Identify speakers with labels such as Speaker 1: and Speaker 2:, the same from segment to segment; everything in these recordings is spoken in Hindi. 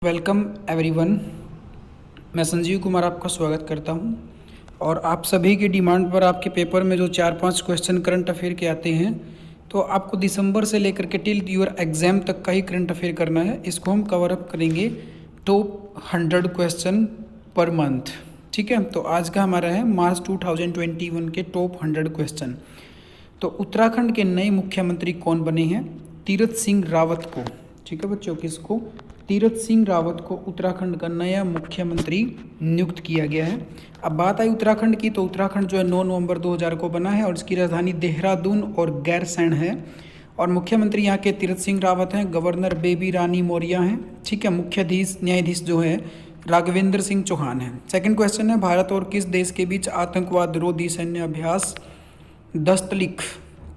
Speaker 1: Welcome everyone. मैं संजीव कुमार आपका स्वागत करता हूं और आप सभी की डिमांड पर आपके पेपर में जो 4-5 क्वेश्चन करंट अफेयर के आते हैं, तो आपको दिसंबर से लेकर के टिल योर एग्ज़ाम तक का ही करंट अफेयर करना है। इसको हम कवर अप करेंगे टॉप 100 क्वेश्चन पर मंथ। ठीक है, तो आज का हमारा है मार्च 2021 के टॉप 100 क्वेश्चन। तो उत्तराखंड के नए मुख्यमंत्री कौन बने हैं? तीरथ सिंह रावत को। ठीक है बच्चों, किसको? तीरथ सिंह रावत को उत्तराखंड का नया मुख्यमंत्री नियुक्त किया गया है। अब बात आई उत्तराखंड की, तो उत्तराखंड जो है 9 नवंबर 2000 को बना है और इसकी राजधानी देहरादून और गैरसैंण है। और मुख्यमंत्री यहाँ के तीरथ सिंह रावत हैं। गवर्नर बेबी रानी मौर्य हैं। ठीक है, मुख्याधीश न्यायाधीश जो है राघवेंद्र सिंह चौहान है। सेकंड क्वेश्चन है, भारत और किस देश के बीच आतंकवाद रोधी सैन्य अभ्यास दस्तलिक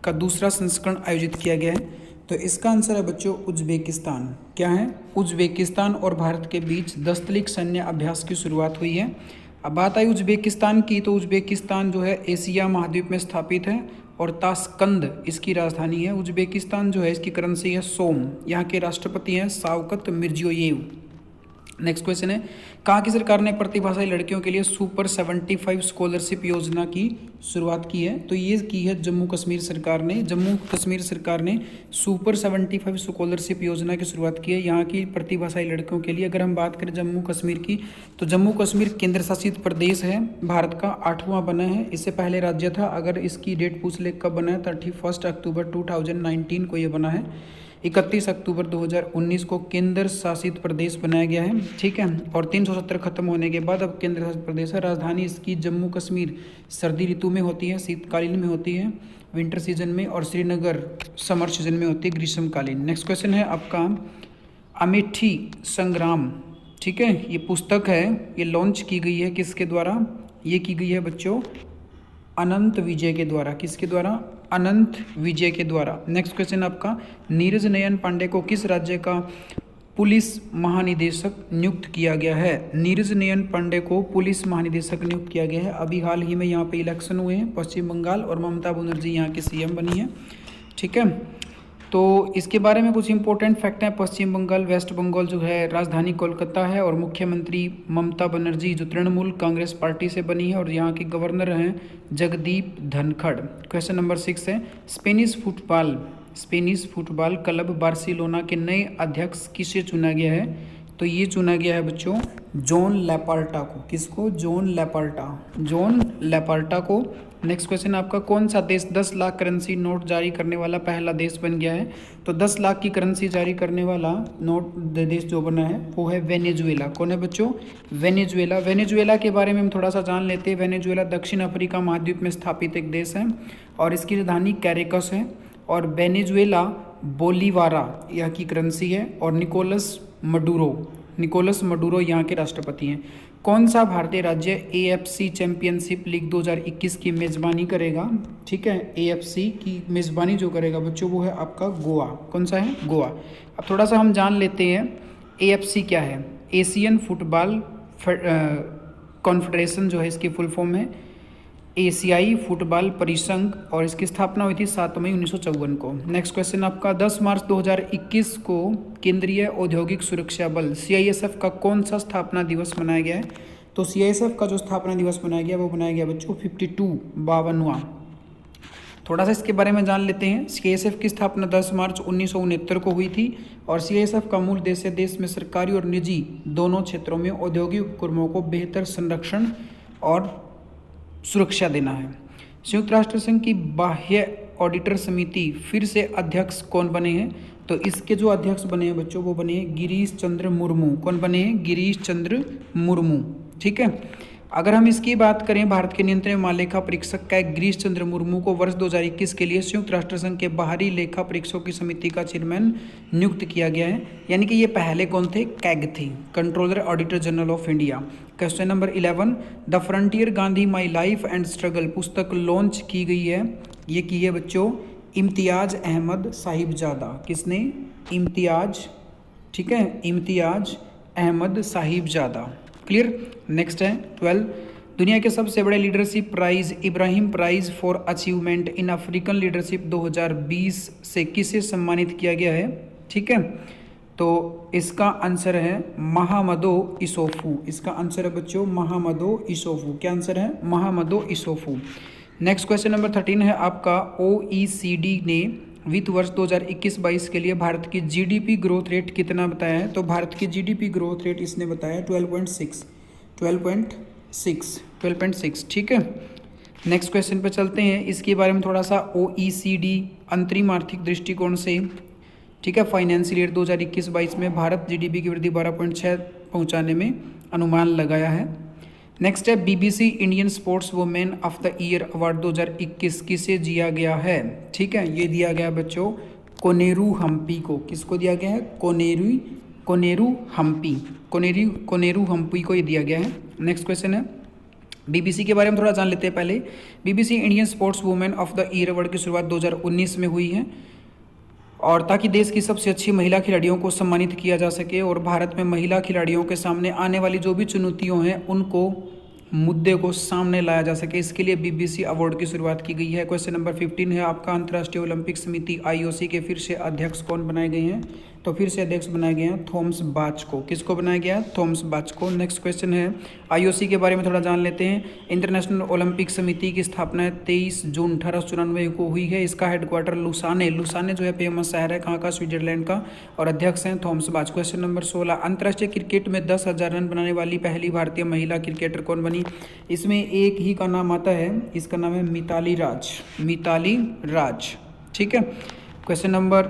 Speaker 1: का दूसरा संस्करण आयोजित किया गया है? तो इसका आंसर है बच्चों उज्बेकिस्तान। क्या है? उज्बेकिस्तान और भारत के बीच दस्तलिक सैन्य अभ्यास की शुरुआत हुई है। अब बात आई उज्बेकिस्तान की, तो उज्बेकिस्तान जो है एशिया महाद्वीप में स्थापित है और ताशकंद इसकी राजधानी है। उज्बेकिस्तान जो है इसकी करेंसी है सोम। यहाँ के राष्ट्रपति हैं शावकत मिर्जियोयेव। नेक्स्ट क्वेश्चन है, कहाँ की सरकार ने प्रतिभाशाली लड़कियों के लिए सुपर 75 स्कॉलरशिप योजना की शुरुआत की है? तो ये की है जम्मू कश्मीर सरकार ने। जम्मू कश्मीर सरकार ने सुपर 75 स्कॉलरशिप योजना की शुरुआत की है यहाँ की प्रतिभाशाली लड़कियों के लिए। अगर हम बात करें जम्मू कश्मीर की, तो जम्मू कश्मीर केंद्र शासित प्रदेश है, भारत का 8वां बना है। इससे पहले राज्य था। अगर इसकी डेट पूछ ले कब बना है, 31 अक्टूबर 2019 को ये बना है। 31 अक्टूबर 2019 को केंद्र शासित प्रदेश बनाया गया है। ठीक है, और 370 खत्म होने के बाद अब केंद्र शासित प्रदेश है। राजधानी इसकी जम्मू कश्मीर सर्दी ऋतु में होती है, शीतकालीन में होती है विंटर सीजन में, और श्रीनगर समर सीजन में होती है ग्रीष्मकालीन। नेक्स्ट क्वेश्चन है आपका अमेठी संग्राम। ठीक है, ये पुस्तक है, ये लॉन्च की गई है किसके द्वारा? ये की गई है बच्चों अनंत विजय के द्वारा। किसके द्वारा? अनंत विजय के द्वारा। नेक्स्ट क्वेश्चन आपका, नीरज नयन पांडे को किस राज्य का पुलिस महानिदेशक नियुक्त किया गया है? नीरज नयन पांडे को पुलिस महानिदेशक नियुक्त किया गया है। अभी हाल ही में यहाँ पे इलेक्शन हुए हैं पश्चिम बंगाल, और ममता बनर्जी यहाँ की सीएम बनी है। ठीक है, तो इसके बारे में कुछ इंपॉर्टेंट फैक्ट हैं। पश्चिम बंगाल, वेस्ट बंगाल जो है राजधानी कोलकाता है, और मुख्यमंत्री ममता बनर्जी जो तृणमूल कांग्रेस पार्टी से बनी है, और यहाँ के गवर्नर हैं जगदीप धनखड़। क्वेश्चन नंबर 6 है, स्पेनिश फुटबॉल क्लब बार्सिलोना के नए अध्यक्ष किसे चुना गया है? तो ये चुना गया है बच्चों जॉन लैपार्टा को। किसको? जॉन लैपार्टा को। नेक्स्ट क्वेश्चन आपका, कौन सा देश 10 लाख करेंसी नोट जारी करने वाला पहला देश बन गया है? तो 10 लाख की करेंसी जारी करने वाला नोट देश जो बना है वो है वेनेजुएला। कौन है बच्चों? वेनेजुएला। वेनेजुएला के बारे में हम थोड़ा सा जान लेते हैं। वेनेजुएला दक्षिण अफ्रीका महाद्वीप में स्थापित एक देश है और इसकी राजधानी कैरेकस है, और वेनेजुएला बोलीवारा यहाँ की करेंसी है, और निकोलस मडूरो यहाँ के राष्ट्रपति हैं। कौन सा भारतीय राज्य एएफसी चैंपियनशिप लीग 2021 की मेज़बानी करेगा? ठीक है, एएफसी की मेज़बानी जो करेगा बच्चों वो है आपका गोवा। कौन सा है? गोवा। अब थोड़ा सा हम जान लेते हैं एएफसी क्या है। एशियन फुटबॉल कॉन्फेडरेशन जो है इसकी फुल फॉर्म है एशियाई फुटबॉल परिसंघ, और इसकी स्थापना हुई थी 7 मई 1954 को। नेक्स्ट क्वेश्चन आपका, 10 मार्च 2021 को केंद्रीय औद्योगिक सुरक्षा बल सीआईएसएफ का कौन सा स्थापना दिवस मनाया गया है? तो सीआईएसएफ का जो स्थापना दिवस मनाया गया वो मनाया गया बच्चों 52वां। थोड़ा सा इसके बारे में जान लेते हैं। सीआईएसएफ की स्थापना 10 मार्च 1969 को हुई थी, और सीआईएसएफ का मूल उद्देश्य देश में सरकारी और निजी दोनों क्षेत्रों में औद्योगिक उपक्रमों को बेहतर संरक्षण और सुरक्षा देना है। संयुक्त राष्ट्र संघ की बाह्य ऑडिटर समिति फिर से अध्यक्ष कौन बने हैं? तो इसके जो अध्यक्ष बने हैं बच्चों वो बने हैं गिरीश चंद्र मुर्मू। कौन बने हैं? गिरीश चंद्र मुर्मू। ठीक है, अगर हम इसकी बात करें, भारत के नियंत्रण महालेखा परीक्षक का गिरीश चंद्र मुर्मू को वर्ष 2021 के लिए संयुक्त राष्ट्र संघ के बाहरी लेखा परीक्षकों की समिति का चेयरमैन नियुक्त किया गया है। यानी कि ये पहले कौन थे? कैग थे, controller auditor general of India. Question number 11, the frontier Gandhi my life and struggle पुस्तक लॉन्च की गई है। ये की है बच्चों इम्तियाज अहमद साहिबजादा। किसने? इम्तियाज। ठीक है, इम्तियाज अहमद साहिबजादा। क्लियर। नेक्स्ट है 12, दुनिया के सबसे बड़े leadership prize Ibrahim prize for achievement in African leadership 2020 से किसे सम्मानित किया गया है? ठीक है, तो इसका आंसर है महामदो इसोफू। इसका आंसर है बच्चों महामदो इसोफू। क्या आंसर है? महामदो इसोफू। नेक्स्ट क्वेश्चन नंबर 13 है आपका, OECD ने वित्त वर्ष 2021-22 के लिए भारत की GDP ग्रोथ रेट कितना बताया है? तो भारत की GDP ग्रोथ रेट इसने बताया 12.6। ठीक है। नेक्स्ट क्वेश्चन पे चलते हैं। इसके बारे में थोड़ा सा OECD अंतरिम आर्थिक दृष्टिकोण से, ठीक है, फाइनेंशियल ईयर 2021-22 में भारत GDP की वृद्धि 12.6 पहुंचाने में अनुमान लगाया है। नेक्स्ट है BBC Indian sports women of the year award 2021 किसे दिया गया है? ठीक है, ये दिया गया बच्चों कोनेरू हम्पी को। किसको दिया गया है? कोनेरू हम्पी को ये दिया गया है। नेक्स्ट क्वेश्चन है, BBC के बारे में थोड़ा जान लेते हैं पहले। BBC Indian sports women of the year award की शुरुआत 2019 में हुई है, और ताकि देश की सबसे अच्छी महिला खिलाड़ियों को सम्मानित किया जा सके और भारत में महिला खिलाड़ियों के सामने आने वाली जो भी चुनौतियों हैं उनको मुद्दे को सामने लाया जा सके, इसके लिए BBC अवार्ड की शुरुआत की गई है। क्वेश्चन नंबर 15 है आपका, अंतर्राष्ट्रीय ओलंपिक समिति IOC के फिर से अध्यक्ष कौन बनाए गए हैं? तो फिर से अध्यक्ष बनाए गए हैं थॉमस बाच को। किसको बनाया गया? थॉमस बाच को। नेक्स्ट क्वेश्चन है, IOC के बारे में थोड़ा जान लेते हैं। इंटरनेशनल ओलंपिक समिति की स्थापना 23 जून 1894 को हुई है। इसका हेडक्वार्टर लुसाने जो है फेमस शहर है, कहाँ का? स्विट्जरलैंड का, और अध्यक्ष हैं थॉमस बाच। क्वेश्चन नंबर 16, अंतर्राष्ट्रीय क्रिकेट में 10,000 रन बनाने वाली पहली भारतीय महिला क्रिकेटर कौन बनी? इसमें एक ही का नाम आता है, इसका नाम है मिताली राज। ठीक है। क्वेश्चन नंबर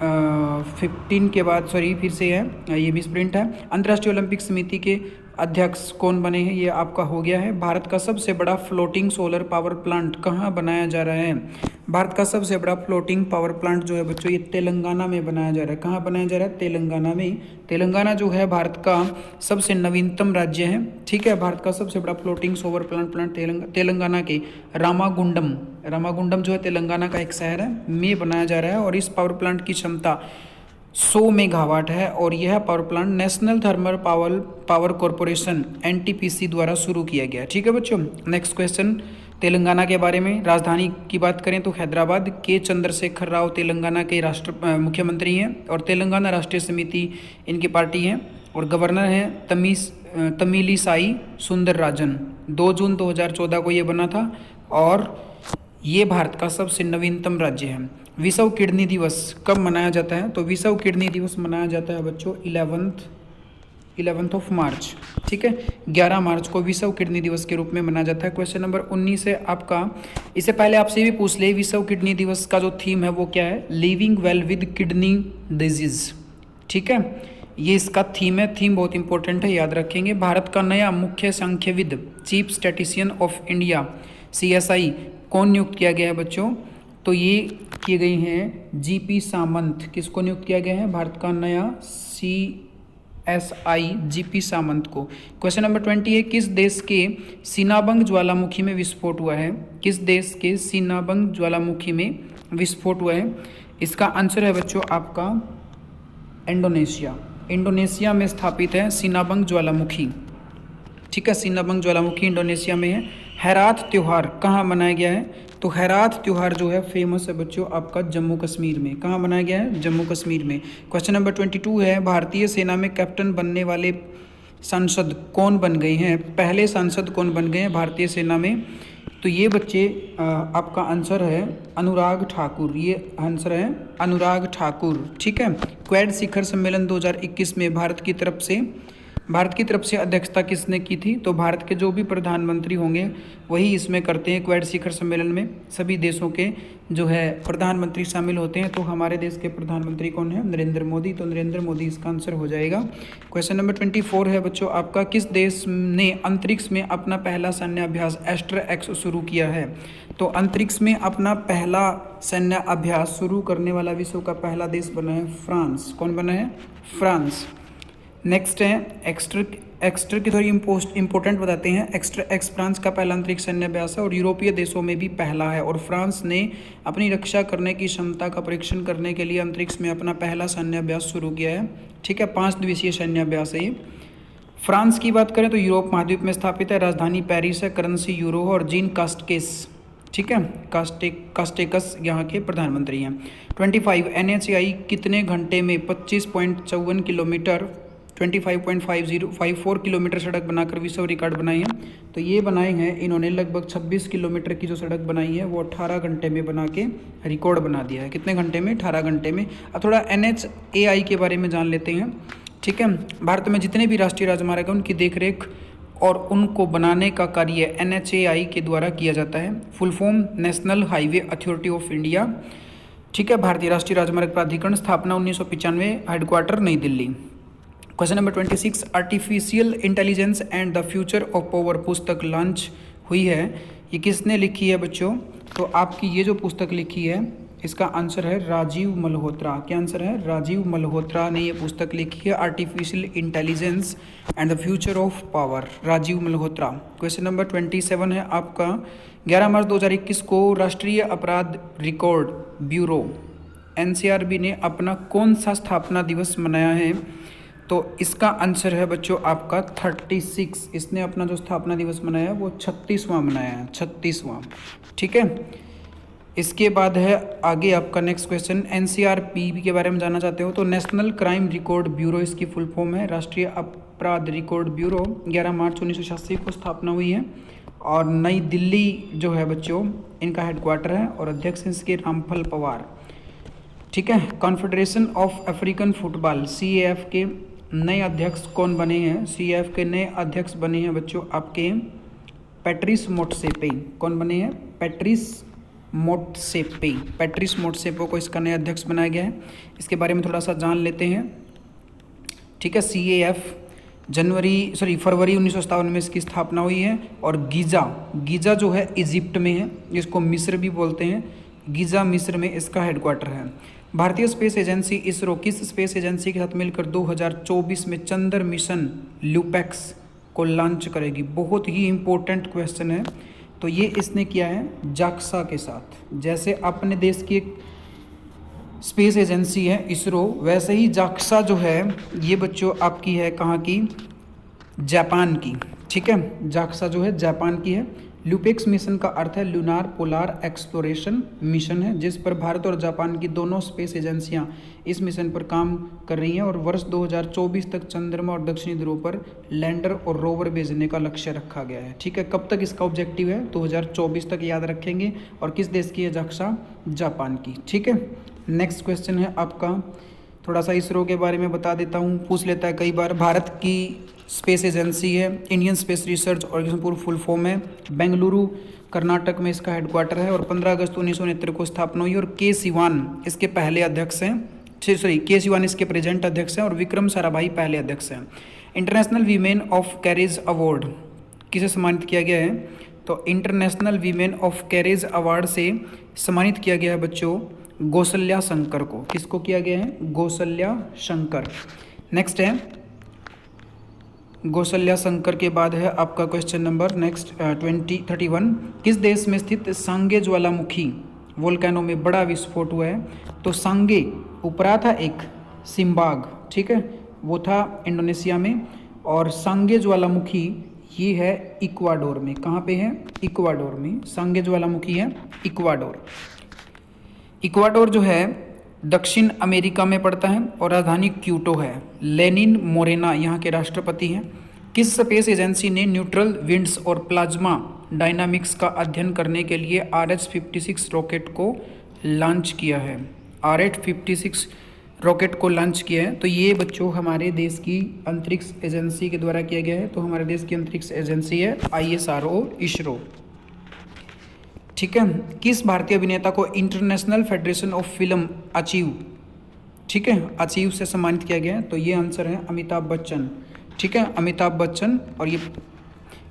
Speaker 1: 15 के बाद फिर से है, ये भी स्प्रिंट है। अंतर्राष्ट्रीय ओलंपिक समिति के अध्यक्ष कौन बने हैं? ये आपका हो गया है। भारत का सबसे बड़ा फ्लोटिंग सोलर पावर प्लांट कहाँ बनाया जा रहा है? भारत का सबसे बड़ा फ्लोटिंग पावर प्लांट जो है बच्चों, ये तेलंगाना में बनाया जा रहा है। कहाँ बनाया जा रहा है? तेलंगाना में। तेलंगाना जो है भारत का सबसे नवीनतम राज्य है। ठीक है, भारत का सबसे बड़ा फ्लोटिंग सोलर प्लांट तेलंगाना के रामागुंडम जो है तेलंगाना का एक शहर है, में बनाया जा रहा है। और इस पावर प्लांट की क्षमता 100 मेगावाट है, और यह power plant national thermal power corporation NTPC द्वारा शुरू किया गया। ठीक है बच्चों। नेक्स्ट क्वेश्चन, तेलंगाना के बारे में। राजधानी की बात करें तो हैदराबाद। के चंद्रशेखर राव तेलंगाना के मुख्यमंत्री हैं, और तेलंगाना राष्ट्रीय समिति इनकी पार्टी है, और गवर्नर हैं तमिलिसाई सुंदरराजन। 2 जून 2014 को ये बना था, और ये भारत का सबसे नवीनतम राज्य है। विश्व किडनी दिवस कब मनाया जाता है? तो विश्व किडनी दिवस मनाया जाता है बच्चों 11 मार्च। ठीक है, 11 मार्च को विश्व किडनी दिवस के रूप में मनाया जाता है। क्वेश्चन नंबर 19 है आपका, इससे पहले आपसे भी पूछ ले, विश्व किडनी दिवस का जो थीम है वो क्या है? Living well with kidney disease. ठीक है, ये इसका थीम है। थीम बहुत इंपॉर्टेंट है, याद रखेंगे। भारत का नया मुख्य सांख्यविद, chief statistician of India CSI कौन नियुक्त किया गया है बच्चों? तो ये किए गए हैं GP सामंत। किसको नियुक्त किया गया है? भारत का नया CSI GP सामंत को। क्वेश्चन नंबर 20 है, किस देश के सीनाबंग ज्वालामुखी में विस्फोट हुआ है? किस देश के सीनाबंग ज्वालामुखी में विस्फोट हुआ है? इसका आंसर है बच्चों आपका इंडोनेशिया में स्थापित है सीनाबंग ज्वालामुखी। ठीक है, सीनाबंग ज्वालामुखी इंडोनेशिया में है। हैरात त्यौहार कहाँ मनाया गया है? तो हैरात त्यौहार जो है फेमस है बच्चों आपका जम्मू कश्मीर में। कहाँ बनाया गया है? जम्मू कश्मीर में। क्वेश्चन नंबर 22 है, भारतीय सेना में कैप्टन बनने वाले सांसद कौन बन गए हैं? पहले सांसद कौन बन गए हैं भारतीय सेना में? तो ये बच्चे आपका आंसर है अनुराग ठाकुर। ये आंसर है अनुराग ठाकुर। ठीक है। क्वेड शिखर सम्मेलन 2021 में भारत की तरफ से अध्यक्षता किसने की थी? तो भारत के जो भी प्रधानमंत्री होंगे वही इसमें करते हैं। क्वेड शिखर सम्मेलन में सभी देशों के जो है प्रधानमंत्री शामिल होते हैं। तो हमारे देश के प्रधानमंत्री कौन है? नरेंद्र मोदी। तो नरेंद्र मोदी इसका आंसर हो जाएगा। क्वेश्चन नंबर 24 है बच्चों आपका, किस देश ने अंतरिक्ष में अपना पहला सैन्य अभ्यास एस्ट्रो-X शुरू किया है? तो अंतरिक्ष में अपना पहला सैन्य अभ्यास शुरू करने वाला विश्व का पहला देश बना है फ्रांस। कौन बना है? फ्रांस। नेक्स्ट है एक्स्टर की थोड़ी इंपॉर्टेंट बताते हैं। एस्ट्रो-X फ्रांस का पहला अंतरिक्ष सैन्य अभ्यास है और यूरोपीय देशों में भी पहला है। और फ्रांस ने अपनी रक्षा करने की क्षमता का परीक्षण करने के लिए अंतरिक्ष में अपना पहला सैन्य अभ्यास शुरू किया है। ठीक है, 5 दिवसीय सैन्य अभ्यास है ये। फ्रांस की बात करें तो यूरोप महाद्वीप में स्थापित है। राजधानी पेरिस है, करेंसी यूरो और जीन कास्टकेस ठीक है। कास्टेकस यहाँ के प्रधानमंत्री हैं। 25 NHAI कितने घंटे में 25.54 किलोमीटर 25.54 किलोमीटर सड़क बनाकर विश्व रिकॉर्ड बनाई है? तो ये बनाए हैं इन्होंने लगभग 26 किलोमीटर की जो सड़क बनाई है वो 18 घंटे में बना के रिकॉर्ड बना दिया है। कितने घंटे में? 18 घंटे में। अब थोड़ा NHAI के बारे में जान लेते हैं। ठीक है, भारत में जितने भी राष्ट्रीय राजमार्ग हैं उनकी देखरेख और उनको बनाने का कार्य NHAI के द्वारा किया जाता है। Full form national highway authority of India. ठीक है, भारतीय राष्ट्रीय राजमार्ग प्राधिकरण, स्थापना 1995, हेडक्वार्टर नई Delhi. Question number 26, artificial intelligence and the future of power पुस्तक लॉन्च हुई है। ये किसने लिखी है बच्चों? तो आपकी ये जो पुस्तक लिखी है इसका आंसर है राजीव मल्होत्रा। क्या आंसर है? राजीव मल्होत्रा ने ये पुस्तक लिखी है, artificial intelligence and the future of power, Rajiv Malhotra. Question number 27 है आपका, 11 मार्च 2021 को राष्ट्रीय अपराध रिकॉर्ड ब्यूरो NCRB ने अपना कौन सा स्थापना दिवस मनाया है? तो इसका आंसर है बच्चों आपका 36। इसने अपना जो स्थापना दिवस मनाया है वो 36वां मनाया है, 36वां। ठीक है, इसके बाद है आगे आपका नेक्स्ट क्वेश्चन, NCRB के बारे में जानना चाहते हो तो नेशनल क्राइम रिकॉर्ड ब्यूरो इसकी फुल फॉर्म है, राष्ट्रीय अपराध रिकॉर्ड ब्यूरो। 11 मार्च 1986 को स्थापना हुई है और नई दिल्ली जो है बच्चों इनका हेडक्वार्टर है और अध्यक्ष इसके रामफल पवार। ठीक है, confederation of African football CAF के नए अध्यक्ष कौन बने हैं? CAF के नए अध्यक्ष बने हैं बच्चों आपके पैट्रिस मोटसेपे। कौन बने हैं? पैट्रिस मोटसेपो को इसका नया अध्यक्ष बनाया गया है। इसके बारे में थोड़ा सा जान लेते हैं। ठीक है, CAF फरवरी 1957 में इसकी स्थापना हुई है और गीज़ा जो है इजिप्ट में है, जिसको मिस्र भी बोलते हैं। गीज़ा मिस्र में इसका हेडक्वार्टर है। भारतीय स्पेस एजेंसी इसरो किस स्पेस एजेंसी के साथ मिलकर 2024 में चंद्र मिशन ल्यूपेक्स को लॉन्च करेगी? बहुत ही इंपॉर्टेंट क्वेश्चन है। तो ये इसने किया है जाक्सा के साथ। जैसे अपने देश की एक स्पेस एजेंसी है इसरो, वैसे ही जाक्सा जो है ये बच्चों आपकी है कहाँ की? जापान की। ठीक है, जाक्सा जो है जापान की है। ल्यूपेक्स मिशन का अर्थ है लूनार पोलार एक्सप्लोरेशन मिशन है, जिस पर भारत और जापान की दोनों स्पेस एजेंसियां इस मिशन पर काम कर रही हैं और वर्ष 2024 तक चंद्रमा और दक्षिणी ध्रुव पर लैंडर और रोवर भेजने का लक्ष्य रखा गया है। ठीक है, कब तक इसका ऑब्जेक्टिव है? 2024 तक, याद रखेंगे। और किस देश की है जाक्सा? जापान की। ठीक है, नेक्स्ट क्वेश्चन है आपका, थोड़ा सा इसरो के बारे में बता देता हूँ, पूछ लेता है कई बार। भारत की स्पेस एजेंसी है Indian space research organisation, full form है। बेंगलुरु कर्नाटक में इसका हेडक्वार्टर है और 15 अगस्त 1969 को स्थापना हुई और के सिवान इसके पहले अध्यक्ष हैं। के सिवान इसके प्रेजेंट अध्यक्ष हैं और विक्रम साराभाई पहले अध्यक्ष हैं। International women of carriage award किसे सम्मानित किया गया है? तो international women of carriage award से सम्मानित किया गया है बच्चों कौशल्या शंकर को। किसको किया गया है? कौशल्या शंकर। नेक्स्ट है कौशल्या शंकर के बाद है आपका क्वेश्चन नंबर नेक्स्ट 31, किस देश में स्थित सांगे ज्वालामुखी वोल्केनो में बड़ा विस्फोट हुआ है? तो सांगे ऊपरा था एक सिम्बाग, ठीक है, वो था इंडोनेशिया में, और सांगे ज्वालामुखी ये है इक्वाडोर में। कहाँ पे है? इक्वाडोर में सांगे ज्वालामुखी है, इक्वाडोर। इक्वाडोर जो है दक्षिण अमेरिका में पड़ता है और राजधानी क्यूटो है। लेनिन मोरेना यहाँ के राष्ट्रपति हैं। किस स्पेस एजेंसी ने न्यूट्रल विंड्स और प्लाज्मा डायनामिक्स का अध्ययन करने के लिए RH-56 रॉकेट को लॉन्च किया है? RH-56 रॉकेट को लॉन्च किया है। तो ये बच्चों हमारे देश की अंतरिक्ष एजेंसी के द्वारा किया गया है। तो हमारे देश की अंतरिक्ष एजेंसी है ISRO, इसरो। ठीक है, किस भारतीय अभिनेता को international federation of film achieve, ठीक है, अचीव से सम्मानित किया गया है? तो ये आंसर है अमिताभ बच्चन। ठीक है, अमिताभ बच्चन। और ये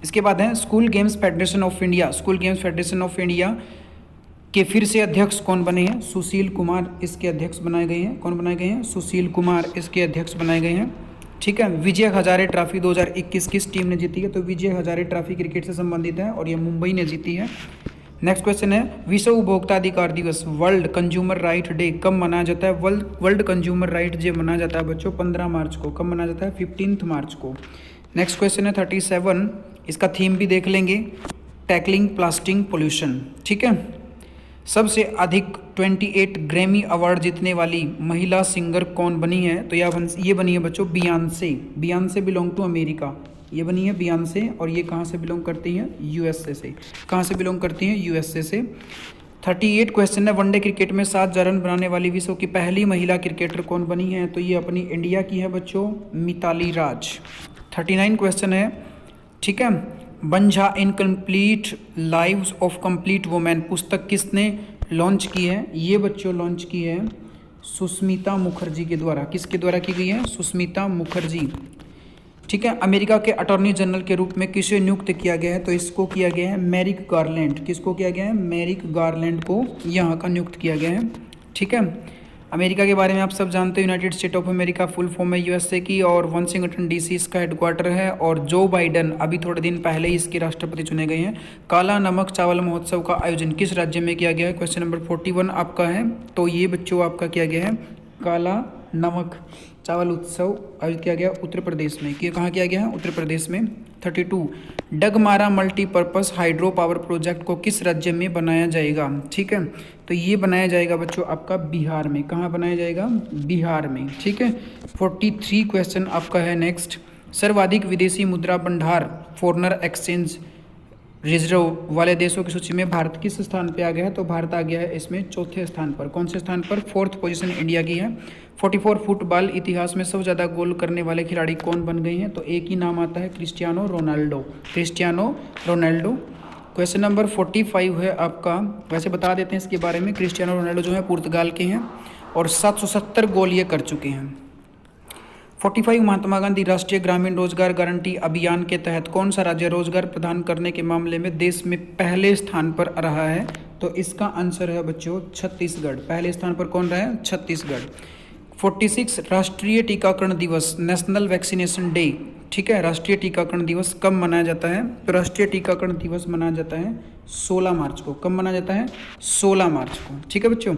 Speaker 1: इसके बाद है school games federation of India. School games federation of India के फिर से अध्यक्ष कौन बने हैं? सुशील कुमार इसके अध्यक्ष बनाए गए हैं। कौन बनाए गए हैं? सुशील कुमार इसके अध्यक्ष बनाए गए हैं। ठीक है, विजय हजारे ट्रॉफी 2021 किस टीम ने जीती है? तो विजय हजारे ट्रॉफी क्रिकेट से संबंधित है और ये मुंबई ने जीती है। नेक्स्ट क्वेश्चन है विश्व उपभोक्ता अधिकार दिवस, वर्ल्ड कंज्यूमर राइट डे कब मनाया जाता है? वर्ल्ड कंज्यूमर राइट डे मनाया जाता है बच्चों 15 मार्च को। कब मनाया जाता है? 15 मार्च को। नेक्स्ट क्वेश्चन है 37, इसका थीम भी देख लेंगे। Tackling plastic pollution. ठीक है। सबसे अधिक 28 ग्रैमी अवार्ड जीतने वाली महिला सिंगर कौन बनी है? तो ये बनी है बच्चों Beyonce. Beyonce belong to America. ये बनी है बियॉन्से और ये कहाँ से बिलोंग करती हैं? यूएसए से। कहाँ से बिलोंग करती हैं? यूएसए से। 38 क्वेश्चन है। वनडे क्रिकेट में 7 रन बनाने वाली विश्व की पहली महिला क्रिकेटर कौन बनी है? तो ये अपनी इंडिया की है बच्चों, मिताली राज। 39 क्वेश्चन है। ठीक है। Banjha incomplete lives of complete women पुस्तक किसने लॉन्च की है? ये बच्चों लॉन्च की है सुष्मिता मुखर्जी के द्वारा। किसके द्वारा की गई है? सुष्मिता मुखर्जी। ठीक है। अमेरिका के अटॉर्नी जनरल के रूप में किसे नियुक्त किया गया है? तो इसको किया गया है मैरिक गारलैंड। किसको किया गया है? मैरिक गारलैंड को यहाँ का नियुक्त किया गया है। ठीक है। अमेरिका के बारे में आप सब जानते हो, United state of America full form है यूएसए की, और वाशिंगटन डीसी इसका हेडक्वार्टर है। और जो बाइडन अभी थोड़े दिन पहले ही इसके राष्ट्रपति चुने गए हैं। काला नमक चावल महोत्सव का आयोजन किस राज्य में किया गया है? क्वेश्चन नंबर 41 आपका है। तो ये बच्चों आपका किया गया है काला नमक चावल उत्सव आयोजित किया गया उत्तर प्रदेश में। कहाँ किया गया है? उत्तर प्रदेश में। 32 Dagmara multipurpose hydro power project को किस राज्य में बनाया जाएगा? ठीक है। तो ये बनाया जाएगा बच्चों आपका बिहार में। कहाँ बनाया जाएगा? बिहार में। ठीक है। 43 क्वेश्चन आपका है नेक्स्ट। सर्वाधिक विदेशी मुद्रा भंडार फॉरेन एक्सचेंज रिजर्व वाले देशों की सूची में भारत किस स्थान पे आ गया है? तो भारत आ गया है इसमें चौथे स्थान पर। कौन से स्थान पर? 4th पोजीशन इंडिया की है। 44 फुटबॉल इतिहास में सबसे ज़्यादा गोल करने वाले खिलाड़ी कौन बन गए हैं? तो एक ही नाम आता है, Cristiano Ronaldo. Cristiano Ronaldo. Question number 45 है आपका। वैसे बता देते हैं इसके बारे में। क्रिस्टियानो रोनाल्डो जो है पुर्तगाल के हैं और 770 गोल ये कर चुके हैं। 45 महात्मा गांधी राष्ट्रीय ग्रामीण रोजगार गारंटी अभियान के तहत कौन सा राज्य रोजगार प्रदान करने के मामले में देश में पहले स्थान पर रहा है? तो इसका आंसर है बच्चों छत्तीसगढ़। पहले स्थान पर कौन रहा है? छत्तीसगढ़। 46 राष्ट्रीय टीकाकरण दिवस नेशनल वैक्सीनेशन डे। ठीक है। राष्ट्रीय टीकाकरण दिवस कब मनाया जाता है? तो राष्ट्रीय टीकाकरण दिवस मनाया जाता है 16 मार्च को। कब मनाया जाता है? 16 मार्च को। ठीक है बच्चों।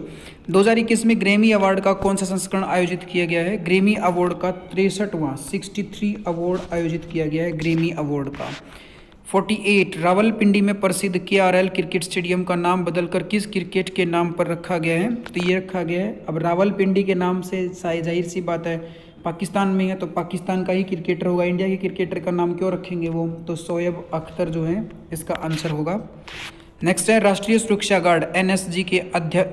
Speaker 1: 2021 में ग्रैमी अवार्ड का कौन सा संस्करण आयोजित किया गया है? ग्रैमी अवार्ड का 63वां 63 अवार्ड आयोजित किया गया है ग्रैमी अवार्ड का। 48 रावलपिंडी में प्रसिद्ध KRL क्रिकेट स्टेडियम का नाम बदलकर किस क्रिकेट के नाम पर रखा गया है? तो ये रखा गया है, अब रावलपिंडी के नाम से जाहिर सी बात है पाकिस्तान में है तो पाकिस्तान का ही क्रिकेटर होगा। इंडिया के क्रिकेटर का नाम क्यों रखेंगे वो? तो शोएब अख्तर जो है इसका आंसर होगा। नेक्स्ट है राष्ट्रीय सुरक्षा गार्ड NSG के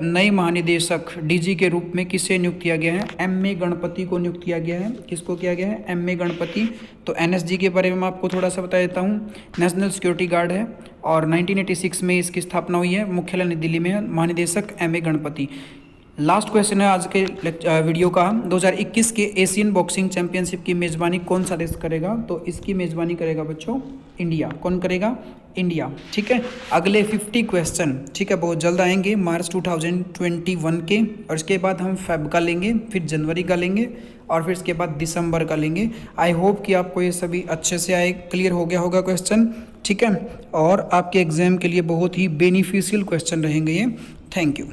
Speaker 1: नए महानिदेशक DG के रूप में किसे नियुक्त किया गया है? MA गणपति को नियुक्त किया गया है। किसको किया गया है? MA गणपति। तो NSG के बारे में मैं आपको थोड़ा सा बता देता हूँ। नेशनल सिक्योरिटी गार्ड है और 1986 में इसकी स्थापना हुई है। मुख्यालय नई दिल्ली में है। महानिदेशक MA गणपति। लास्ट क्वेश्चन है आज के वीडियो का। 2021 के एशियन बॉक्सिंग चैंपियनशिप की मेज़बानी कौन सा देश करेगा? तो इसकी मेज़बानी करेगा बच्चों इंडिया। कौन करेगा? इंडिया। ठीक है। अगले 50 क्वेश्चन ठीक है बहुत जल्द आएंगे मार्च 2021 के, और इसके बाद हम फेब का लेंगे, फिर जनवरी का लेंगे और फिर इसके बाद दिसंबर का लेंगे। आई होप कि आपको ये सभी अच्छे से आए, क्लियर हो गया होगा क्वेश्चन। ठीक है। और आपके एग्जाम के लिए बहुत ही बेनिफिशियल क्वेश्चन रहेंगे ये। Thank you.